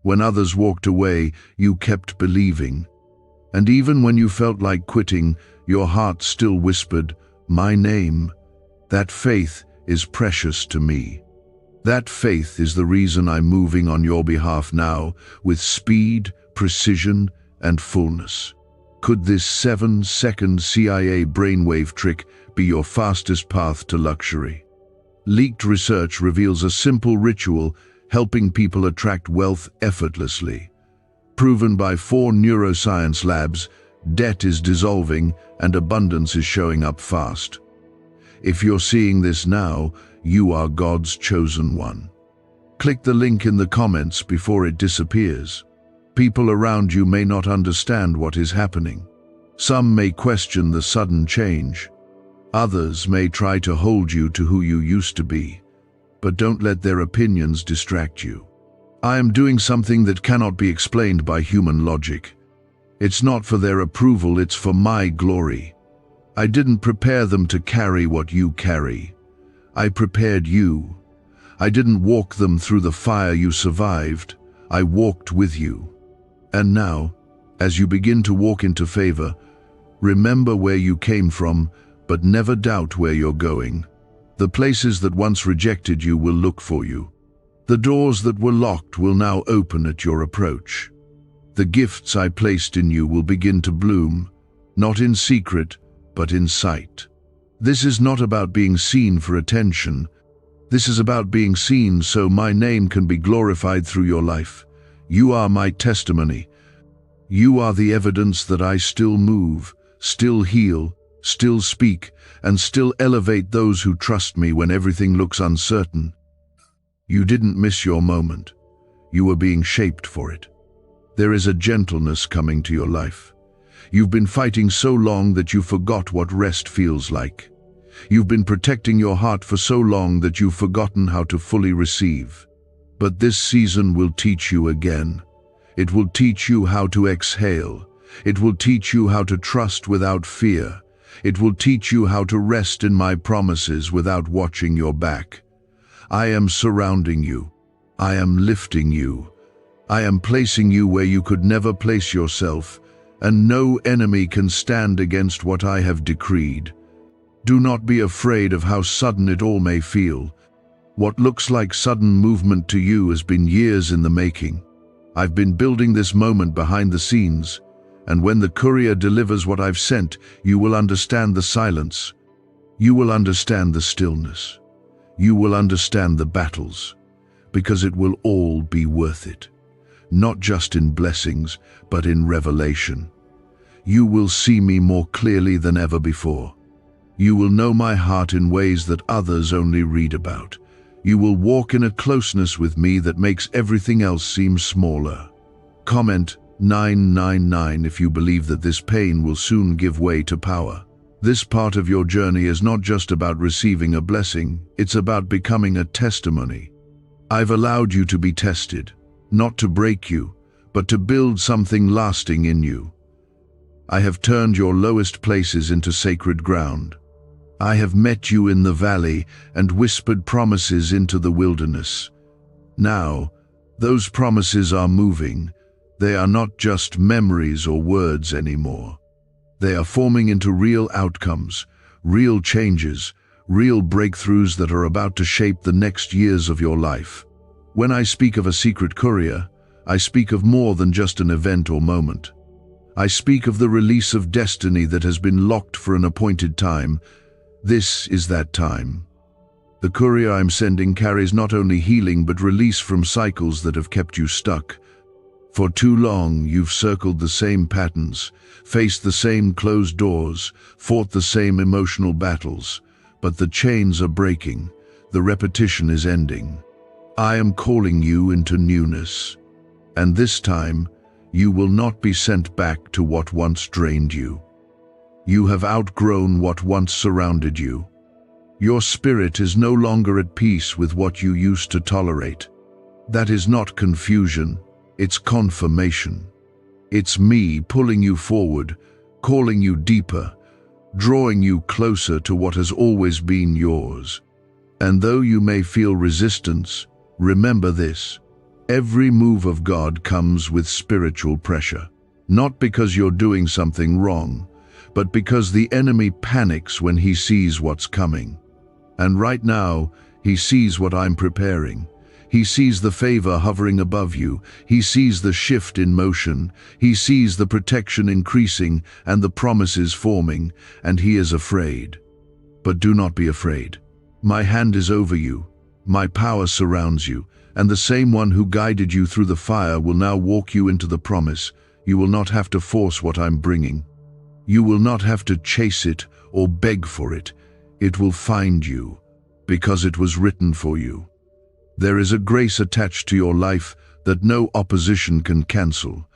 When others walked away, you kept believing. And even when you felt like quitting, your heart still whispered, "My name." That faith is precious to me. That faith is the reason I'm moving on your behalf now, with speed, precision, and fullness. Could this 7-second CIA brainwave trick be your fastest path to luxury? Leaked research reveals a simple ritual helping people attract wealth effortlessly. Proven by 4 neuroscience labs, debt is dissolving and abundance is showing up fast. If you're seeing this now, you are God's chosen one. Click the link in the comments before it disappears. People around you may not understand what is happening. Some may question the sudden change. Others may try to hold you to who you used to be. But don't let their opinions distract you. I am doing something that cannot be explained by human logic. It's not for their approval, it's for my glory. I didn't prepare them to carry what you carry. I prepared you. I didn't walk them through the fire you survived. I walked with you. And now, as you begin to walk into favor, remember where you came from, but never doubt where you're going. The places that once rejected you will look for you. The doors that were locked will now open at your approach. The gifts I placed in you will begin to bloom, not in secret, but in sight. This is not about being seen for attention. This is about being seen so my name can be glorified through your life. You are my testimony. You are the evidence that I still move, still heal, still speak, and still elevate those who trust me when everything looks uncertain. You didn't miss your moment. You were being shaped for it. There is a gentleness coming to your life. You've been fighting so long that you forgot what rest feels like. You've been protecting your heart for so long that you've forgotten how to fully receive. But this season will teach you again. It will teach you how to exhale. It will teach you how to trust without fear. It will teach you how to rest in my promises without watching your back. I am surrounding you. I am lifting you. I am placing you where you could never place yourself, and no enemy can stand against what I have decreed. Do not be afraid of how sudden it all may feel. What looks like sudden movement to you has been years in the making. I've been building this moment behind the scenes, and when the courier delivers what I've sent, you will understand the silence. You will understand the stillness. You will understand the battles, because it will all be worth it. Not just in blessings, but in revelation. You will see me more clearly than ever before. You will know my heart in ways that others only read about. You will walk in a closeness with me that makes everything else seem smaller. Comment 999 if you believe that this pain will soon give way to power. This part of your journey is not just about receiving a blessing, it's about becoming a testimony. I've allowed you to be tested, not to break you, but to build something lasting in you. I have turned your lowest places into sacred ground. I have met you in the valley and whispered promises into the wilderness. Now, those promises are moving. They are not just memories or words anymore. They are forming into real outcomes, real changes, real breakthroughs that are about to shape the next years of your life. When I speak of a secret courier, I speak of more than just an event or moment. I speak of the release of destiny that has been locked for an appointed time. This is that time. The courier I'm sending carries not only healing but release from cycles that have kept you stuck. For too long, you've circled the same patterns, faced the same closed doors, fought the same emotional battles. But the chains are breaking. The repetition is ending. I am calling you into newness. And this time, you will not be sent back to what once drained you. You have outgrown what once surrounded you. Your spirit is no longer at peace with what you used to tolerate. That is not confusion. It's confirmation. It's me pulling you forward, calling you deeper, drawing you closer to what has always been yours. And though you may feel resistance, remember this: every move of God comes with spiritual pressure. Not because you're doing something wrong, but because the enemy panics when he sees what's coming. And right now, he sees what I'm preparing. He sees the favor hovering above you. He sees the shift in motion. He sees the protection increasing and the promises forming, and he is afraid. But do not be afraid. My hand is over you. My power surrounds you, and the same one who guided you through the fire will now walk you into the promise. You will not have to force what I'm bringing. You will not have to chase it or beg for it. It will find you, because it was written for you. There is a grace attached to your life that no opposition can cancel.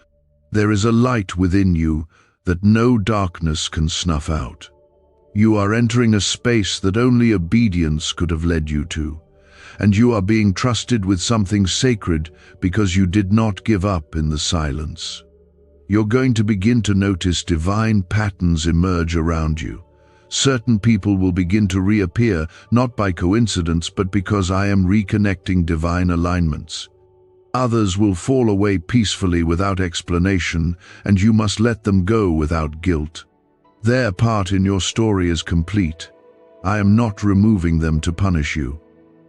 There is a light within you that no darkness can snuff out. You are entering a space that only obedience could have led you to, and you are being trusted with something sacred because you did not give up in the silence. You're going to begin to notice divine patterns emerge around you. Certain people will begin to reappear, not by coincidence, but because I am reconnecting divine alignments. Others will fall away peacefully without explanation, and you must let them go without guilt. Their part in your story is complete. I am not removing them to punish you.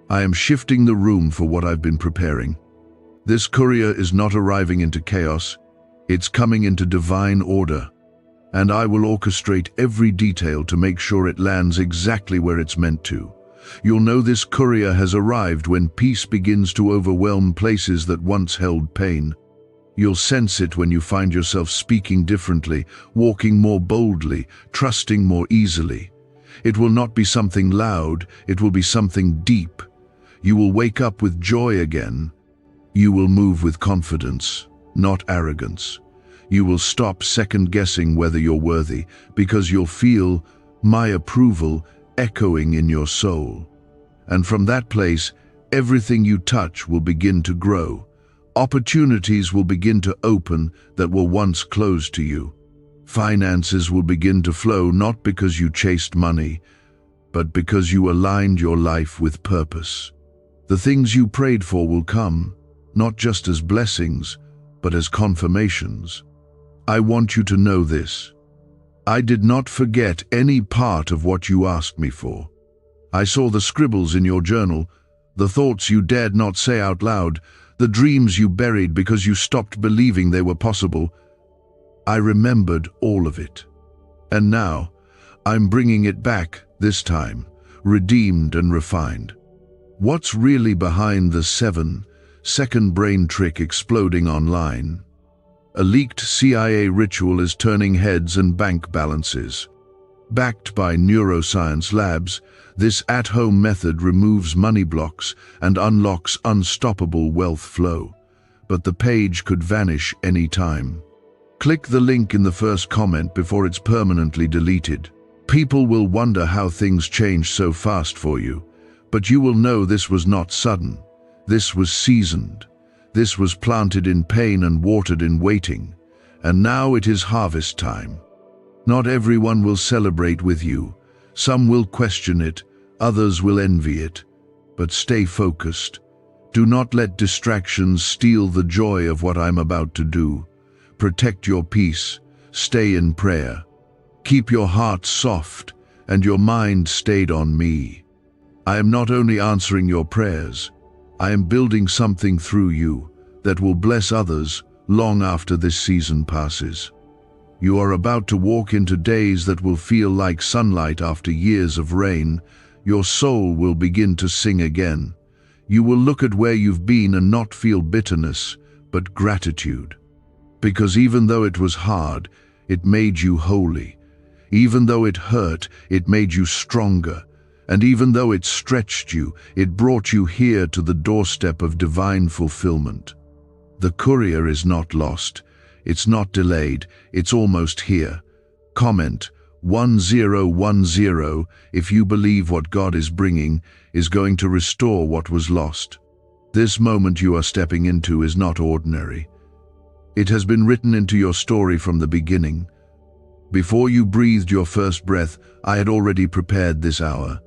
I am shifting the room for what I've been preparing. This courier is not arriving into chaos, it's coming into divine order. And I will orchestrate every detail to make sure it lands exactly where it's meant to. You'll know this courier has arrived when peace begins to overwhelm places that once held pain. You'll sense it when you find yourself speaking differently, walking more boldly, trusting more easily. It will not be something loud, it will be something deep. You will wake up with joy again. You will move with confidence, not arrogance. You will stop second-guessing whether you're worthy, because you'll feel my approval echoing in your soul. And from that place, everything you touch will begin to grow. Opportunities will begin to open that were once closed to you. Finances will begin to flow not because you chased money, but because you aligned your life with purpose. The things you prayed for will come, not just as blessings, but as confirmations. I want you to know this. I did not forget any part of what you asked me for. I saw the scribbles in your journal, the thoughts you dared not say out loud, the dreams you buried because you stopped believing they were possible. I remembered all of it. And now, I'm bringing it back, this time, redeemed and refined. What's really behind the 7-second brain trick exploding online? A leaked CIA ritual is turning heads and bank balances. Backed by neuroscience labs, this at-home method removes money blocks and unlocks unstoppable wealth flow. But the page could vanish any time. Click the link in the first comment before it's permanently deleted. People will wonder how things changed so fast for you, but you will know this was not sudden. This was seasoned. This was planted in pain and watered in waiting. And now it is harvest time. Not everyone will celebrate with you. Some will question it, others will envy it. But stay focused. Do not let distractions steal the joy of what I'm about to do. Protect your peace. Stay in prayer. Keep your heart soft and your mind stayed on me. I am not only answering your prayers, I am building something through you that will bless others long after this season passes. You are about to walk into days that will feel like sunlight after years of rain. Your soul will begin to sing again. You will look at where you've been and not feel bitterness, but gratitude. Because even though it was hard, it made you holy. Even though it hurt, it made you stronger. And even though it stretched you, it brought you here to the doorstep of divine fulfillment. The courier is not lost. It's not delayed, it's almost here. Comment 1010 if you believe what God is bringing is going to restore what was lost. This moment you are stepping into is not ordinary. It has been written into your story from the beginning. Before you breathed your first breath, I had already prepared this hour.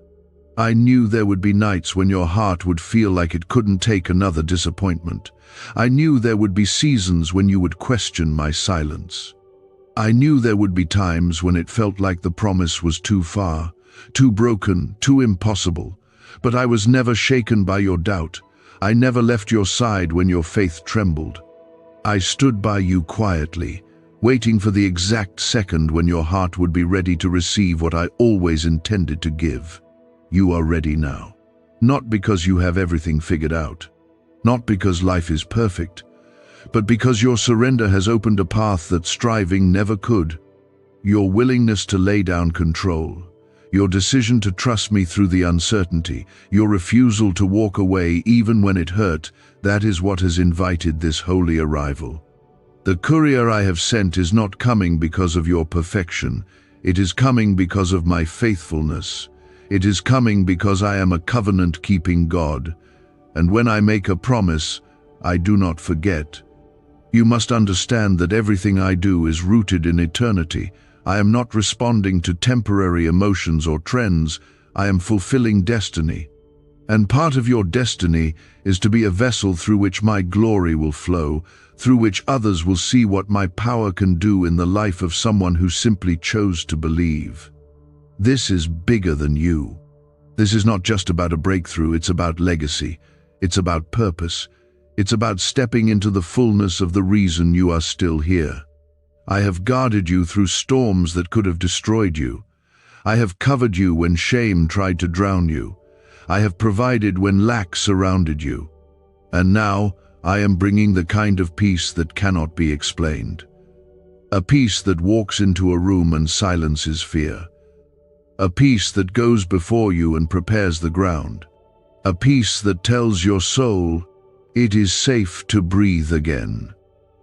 I knew there would be nights when your heart would feel like it couldn't take another disappointment. I knew there would be seasons when you would question my silence. I knew there would be times when it felt like the promise was too far, too broken, too impossible. But I was never shaken by your doubt. I never left your side when your faith trembled. I stood by you quietly, waiting for the exact second when your heart would be ready to receive what I always intended to give. You are ready now. Not because you have everything figured out. Not because life is perfect. But because your surrender has opened a path that striving never could. Your willingness to lay down control. Your decision to trust me through the uncertainty. Your refusal to walk away even when it hurt. That is what has invited this holy arrival. The courier I have sent is not coming because of your perfection. It is coming because of my faithfulness. It is coming because I am a covenant-keeping God, and when I make a promise, I do not forget. You must understand that everything I do is rooted in eternity. I am not responding to temporary emotions or trends. I am fulfilling destiny. And part of your destiny is to be a vessel through which my glory will flow, through which others will see what my power can do in the life of someone who simply chose to believe. This is bigger than you. This is not just about a breakthrough, it's about legacy. It's about purpose. It's about stepping into the fullness of the reason you are still here. I have guarded you through storms that could have destroyed you. I have covered you when shame tried to drown you. I have provided when lack surrounded you. And now I am bringing the kind of peace that cannot be explained. A peace that walks into a room and silences fear. A peace that goes before you and prepares the ground. A peace that tells your soul, it is safe to breathe again.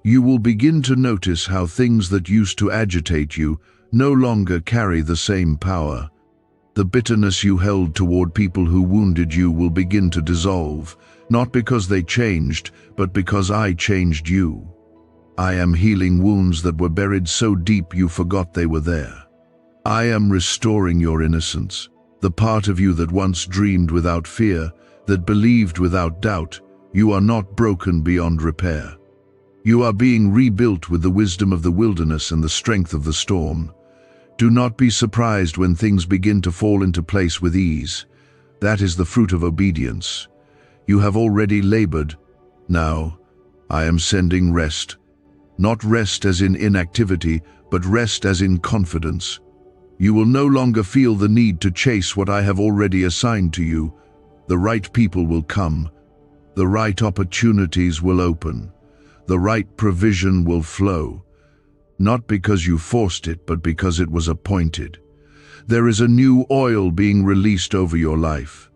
You will begin to notice how things that used to agitate you no longer carry the same power. The bitterness you held toward people who wounded you will begin to dissolve, not because they changed, but because I changed you. I am healing wounds that were buried so deep you forgot they were there. I am restoring your innocence, the part of you that once dreamed without fear, that believed without doubt. You are not broken beyond repair. You are being rebuilt with the wisdom of the wilderness and the strength of the storm. Do not be surprised when things begin to fall into place with ease. That is the fruit of obedience. You have already labored. Now, I am sending rest. Not rest as in inactivity, but rest as in confidence. You will no longer feel the need to chase what I have already assigned to you. The right people will come. The right opportunities will open. The right provision will flow. Not because you forced it, but because it was appointed. There is a new oil being released over your life.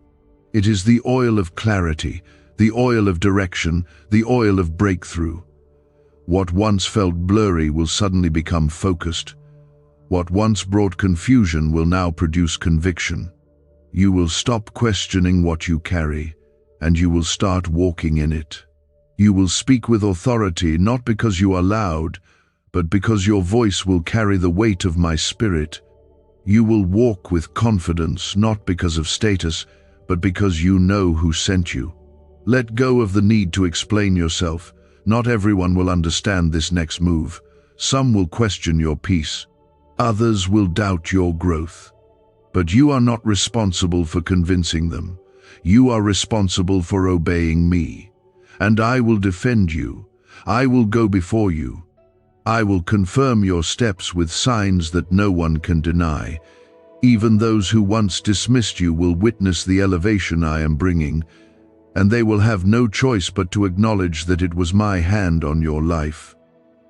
It is the oil of clarity, the oil of direction, the oil of breakthrough. What once felt blurry will suddenly become focused. What once brought confusion will now produce conviction. You will stop questioning what you carry, and you will start walking in it. You will speak with authority, not because you are loud, but because your voice will carry the weight of my spirit. You will walk with confidence, not because of status, but because you know who sent you. Let go of the need to explain yourself. Not everyone will understand this next move. Some will question your peace. Others will doubt your growth. But you are not responsible for convincing them. You are responsible for obeying me. And I will defend you. I will go before you. I will confirm your steps with signs that no one can deny. Even those who once dismissed you will witness the elevation I am bringing, and they will have no choice but to acknowledge that it was my hand on your life.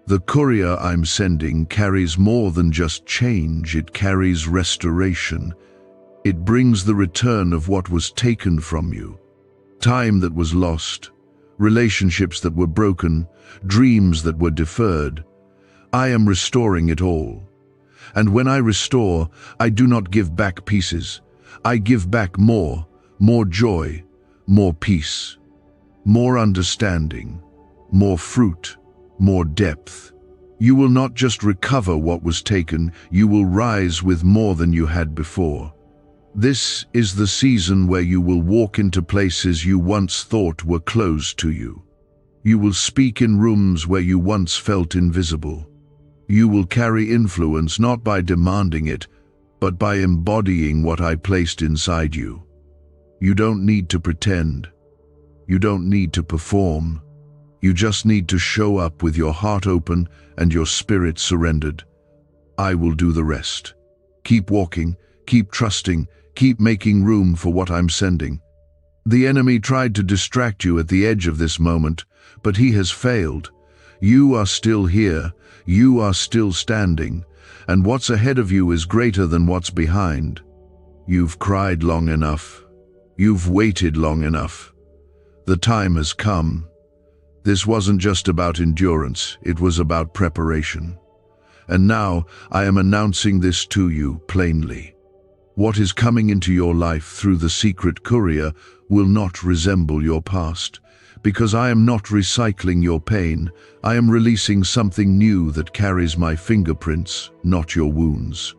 The courier I'm sending carries more than just change, it carries restoration. It brings the return of what was taken from you. Time that was lost, relationships that were broken, dreams that were deferred. I am restoring it all. And when I restore, I do not give back pieces. I give back more joy, more peace, more understanding, more fruit, more depth. You will not just recover what was taken, you will rise with more than you had before. This is the season where you will walk into places you once thought were closed to you. You will speak in rooms where you once felt invisible. You will carry influence not by demanding it, but by embodying what I placed inside you. You don't need to pretend. You don't need to perform. You just need to show up with your heart open and your spirit surrendered. I will do the rest. Keep walking, keep trusting, keep making room for what I'm sending. The enemy tried to distract you at the edge of this moment, but he has failed. You are still here, you are still standing, and what's ahead of you is greater than what's behind. You've cried long enough. You've waited long enough. The time has come. This wasn't just about endurance, it was about preparation. And now I am announcing this to you plainly. What is coming into your life through the secret courier will not resemble your past, because I am not recycling your pain. I am releasing something new that carries my fingerprints, not your wounds.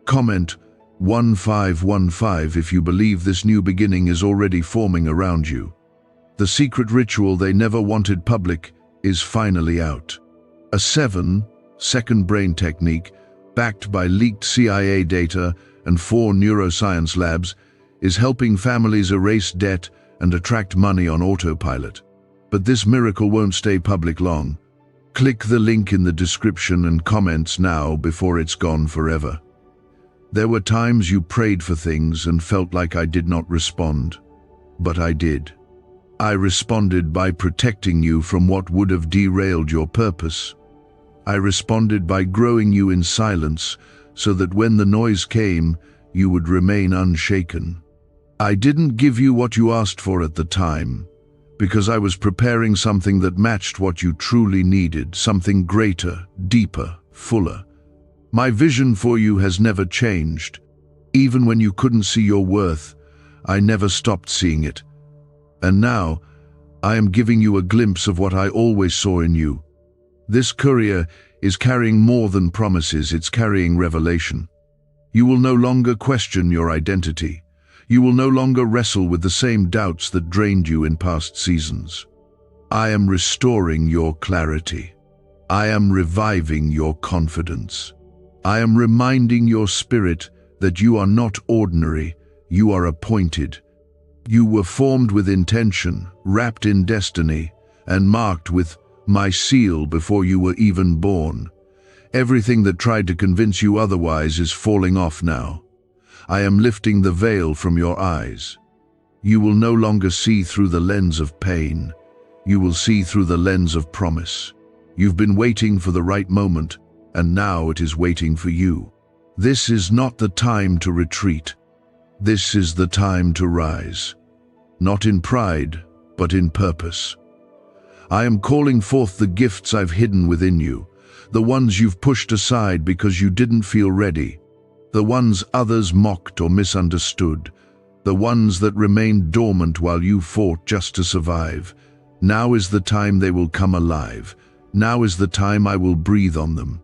Comment 1515 if you believe this new beginning is already forming around you. The secret ritual they never wanted public is finally out. A 7-second brain technique, backed by leaked CIA data and 4 neuroscience labs, is helping families erase debt and attract money on autopilot. But this miracle won't stay public long. Click the link in the description and comments now before it's gone forever. There were times you prayed for things and felt like I did not respond, but I did. I responded by protecting you from what would have derailed your purpose. I responded by growing you in silence so that when the noise came, you would remain unshaken. I didn't give you what you asked for at the time, because I was preparing something that matched what you truly needed, something greater, deeper, fuller. My vision for you has never changed. Even when you couldn't see your worth, I never stopped seeing it. And now, I am giving you a glimpse of what I always saw in you. This courier is carrying more than promises, it's carrying revelation. You will no longer question your identity. You will no longer wrestle with the same doubts that drained you in past seasons. I am restoring your clarity. I am reviving your confidence. I am reminding your spirit that you are not ordinary, you are appointed. You were formed with intention, wrapped in destiny, and marked with my seal before you were even born. Everything that tried to convince you otherwise is falling off now. I am lifting the veil from your eyes. You will no longer see through the lens of pain. You will see through the lens of promise. You've been waiting for the right moment, and now it is waiting for you. This is not the time to retreat. This is the time to rise, not in pride, but in purpose. I am calling forth the gifts I've hidden within you, the ones you've pushed aside because you didn't feel ready, the ones others mocked or misunderstood, the ones that remained dormant while you fought just to survive. Now is the time they will come alive. Now is the time I will breathe on them.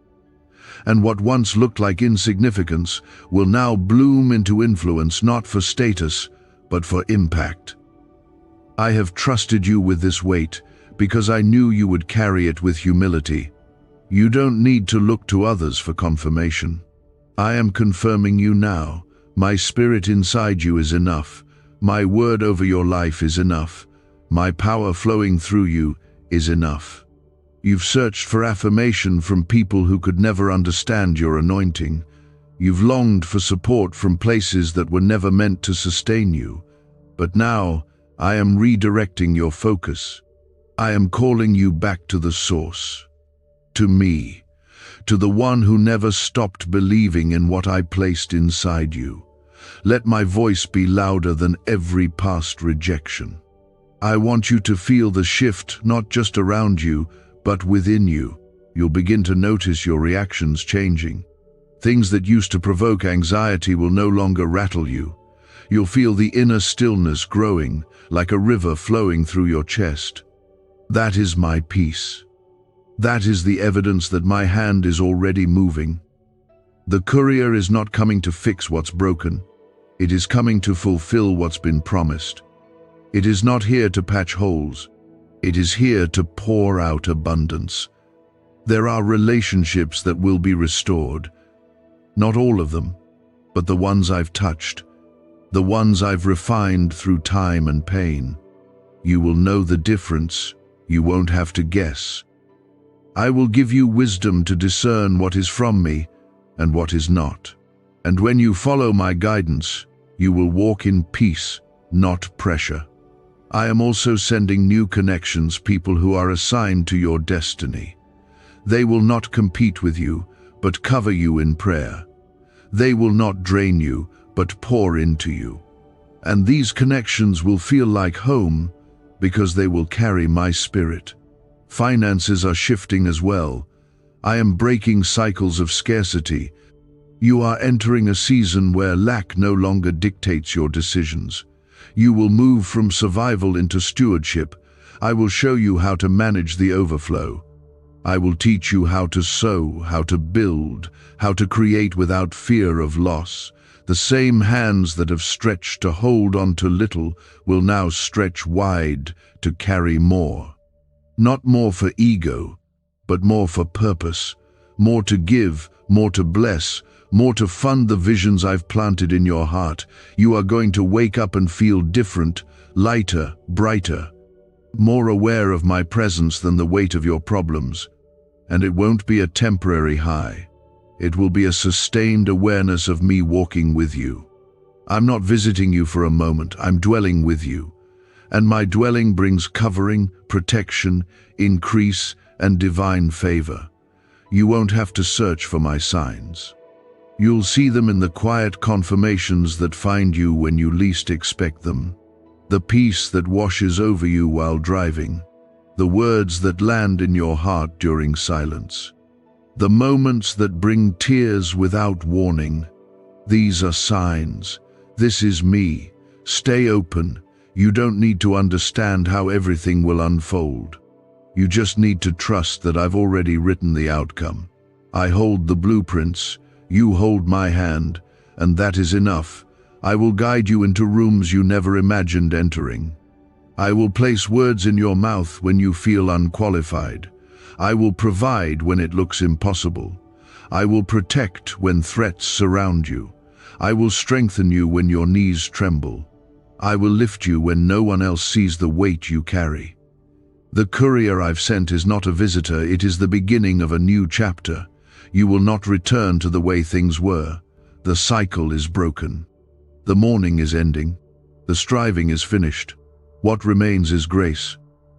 And what once looked like insignificance will now bloom into influence, not for status, but for impact. I have trusted you with this weight because I knew you would carry it with humility. You don't need to look to others for confirmation. I am confirming you now. My spirit inside you is enough. My word over your life is enough. My power flowing through you is enough. You've searched for affirmation from people who could never understand your anointing. You've longed for support from places that were never meant to sustain you. But now, I am redirecting your focus. I am calling you back to the source. To me. To the one who never stopped believing in what I placed inside you. Let my voice be louder than every past rejection. I want you to feel the shift not just around you, but within you. You'll begin to notice your reactions changing. Things that used to provoke anxiety will no longer rattle you. You'll feel the inner stillness growing, like a river flowing through your chest. That is my peace. That is the evidence that my hand is already moving. The courier is not coming to fix what's broken. It is coming to fulfill what's been promised. It is not here to patch holes. It is here to pour out abundance. There are relationships that will be restored. Not all of them, but the ones I've touched. The ones I've refined through time and pain. You will know the difference. You won't have to guess. I will give you wisdom to discern what is from me and what is not. And when you follow my guidance, you will walk in peace, not pressure. I am also sending new connections, people who are assigned to your destiny. They will not compete with you, but cover you in prayer. They will not drain you, but pour into you. And these connections will feel like home because they will carry my spirit. Finances are shifting as well. I am breaking cycles of scarcity. You are entering a season where lack no longer dictates your decisions. You will move from survival into stewardship. I will show you how to manage the overflow. I will teach you how to sow, how to build, how to create without fear of loss. The same hands that have stretched to hold on to little will now stretch wide to carry more. Not more for ego, but more for purpose. More to give, more to bless, more to fund the visions I've planted in your heart. You are going to wake up and feel different, lighter, brighter, more aware of my presence than the weight of your problems. And it won't be a temporary high. It will be a sustained awareness of me walking with you. I'm not visiting you for a moment, I'm dwelling with you. And my dwelling brings covering, protection, increase, and divine favor. You won't have to search for my signs. You'll see them in the quiet confirmations that find you when you least expect them. The peace that washes over you while driving. The words that land in your heart during silence. The moments that bring tears without warning. These are signs. This is me. Stay open. You don't need to understand how everything will unfold. You just need to trust that I've already written the outcome. I hold the blueprints. You hold my hand, and that is enough. I will guide you into rooms you never imagined entering. I will place words in your mouth when you feel unqualified. I will provide when it looks impossible. I will protect when threats surround you. I will strengthen you when your knees tremble. I will lift you when no one else sees the weight you carry. The courier I've sent is not a visitor, it is the beginning of a new chapter. You will not return to the way things were. The cycle is broken. The mourning is ending. The striving is finished. What remains is grace.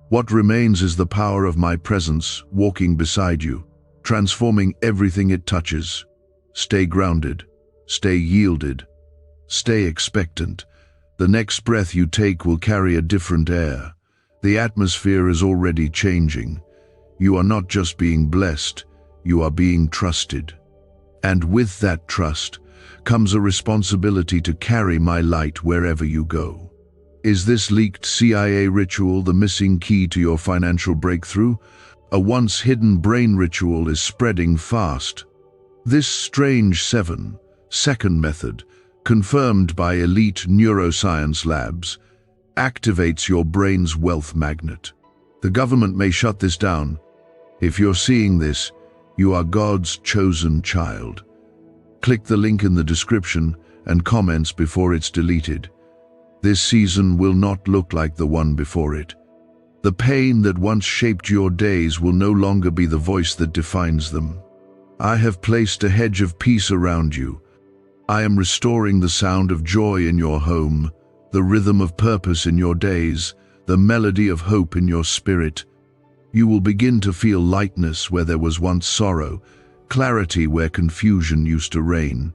What remains is the power of my presence walking beside you, transforming everything it touches. Stay grounded. Stay yielded. Stay expectant. The next breath you take will carry a different air. The atmosphere is already changing. You are not just being blessed, you are being trusted. And with that trust comes a responsibility to carry my light wherever you go. Is this leaked CIA ritual the missing key to your financial breakthrough? A once hidden brain ritual is spreading fast. This strange 7-second method, confirmed by elite neuroscience labs, activates your brain's wealth magnet. The government may shut this down. If you're seeing this, you are God's chosen child. Click the link in the description and comments before it's deleted. This season will not look like the one before it. The pain that once shaped your days will no longer be the voice that defines them. I have placed a hedge of peace around you. I am restoring the sound of joy in your home, the rhythm of purpose in your days, the melody of hope in your spirit. You will begin to feel lightness where there was once sorrow, clarity where confusion used to reign.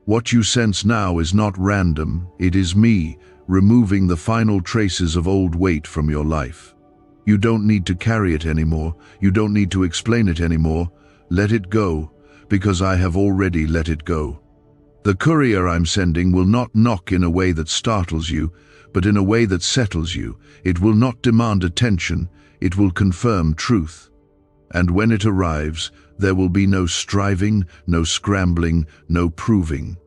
What you sense now is not random, it is me, removing the final traces of old weight from your life. You don't need to carry it anymore, you don't need to explain it anymore. Let it go, because I have already let it go. The courier I'm sending will not knock in a way that startles you, but in a way that settles you. It will not demand attention, it will confirm truth. And when it arrives, there will be no striving, no scrambling, no proving.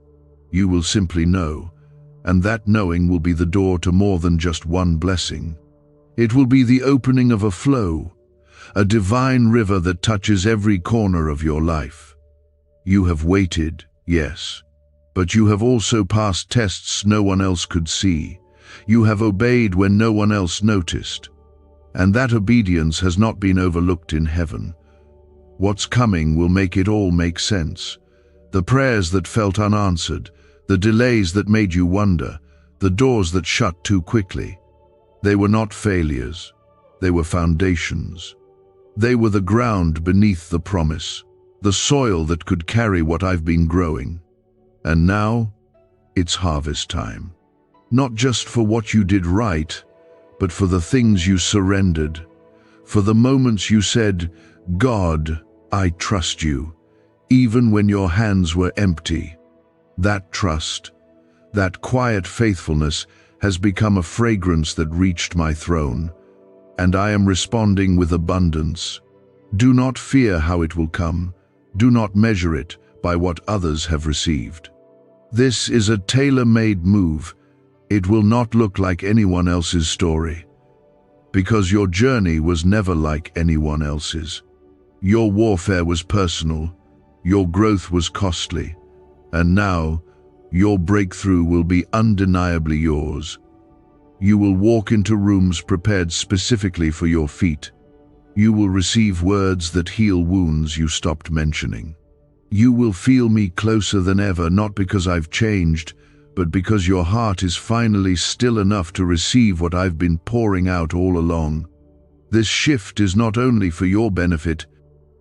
You will simply know, and that knowing will be the door to more than just one blessing. It will be the opening of a flow, a divine river that touches every corner of your life. You have waited, yes, but you have also passed tests no one else could see. You have obeyed when no one else noticed. And that obedience has not been overlooked in heaven. What's coming will make it all make sense. The prayers that felt unanswered, the delays that made you wonder, the doors that shut too quickly. They were not failures, they were foundations. They were the ground beneath the promise, the soil that could carry what I've been growing. And now, it's harvest time. Not just for what you did right, but for the things you surrendered, for the moments you said, God, I trust you, even when your hands were empty. That trust, that quiet faithfulness has become a fragrance that reached my throne, and I am responding with abundance. Do not fear how it will come. Do not measure it by what others have received. This is a tailor-made move. It will not look like anyone else's story, because your journey was never like anyone else's. Your warfare was personal, your growth was costly, and now your breakthrough will be undeniably yours. You will walk into rooms prepared specifically for your feet. You will receive words that heal wounds you stopped mentioning. You will feel me closer than ever, not because I've changed, but because your heart is finally still enough to receive what I've been pouring out all along. This shift is not only for your benefit,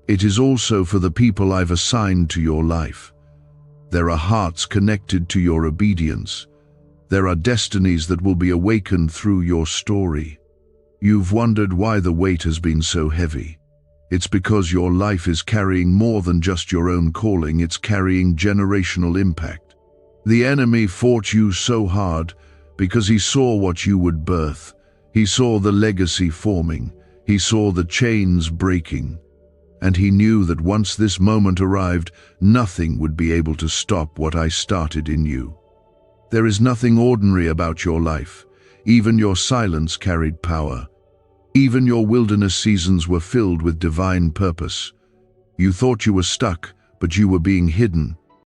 it is also for the people I've assigned to your life. There are hearts connected to your obedience. There are destinies that will be awakened through your story. You've wondered why the weight has been so heavy. It's because your life is carrying more than just your own calling, it's carrying generational impact. The enemy fought you so hard because he saw what you would birth. He saw the legacy forming. He saw the chains breaking. And he knew that once this moment arrived, nothing would be able to stop what I started in you. There is nothing ordinary about your life. Even your silence carried power. Even your wilderness seasons were filled with divine purpose. You thought you were stuck, but you were being hidden.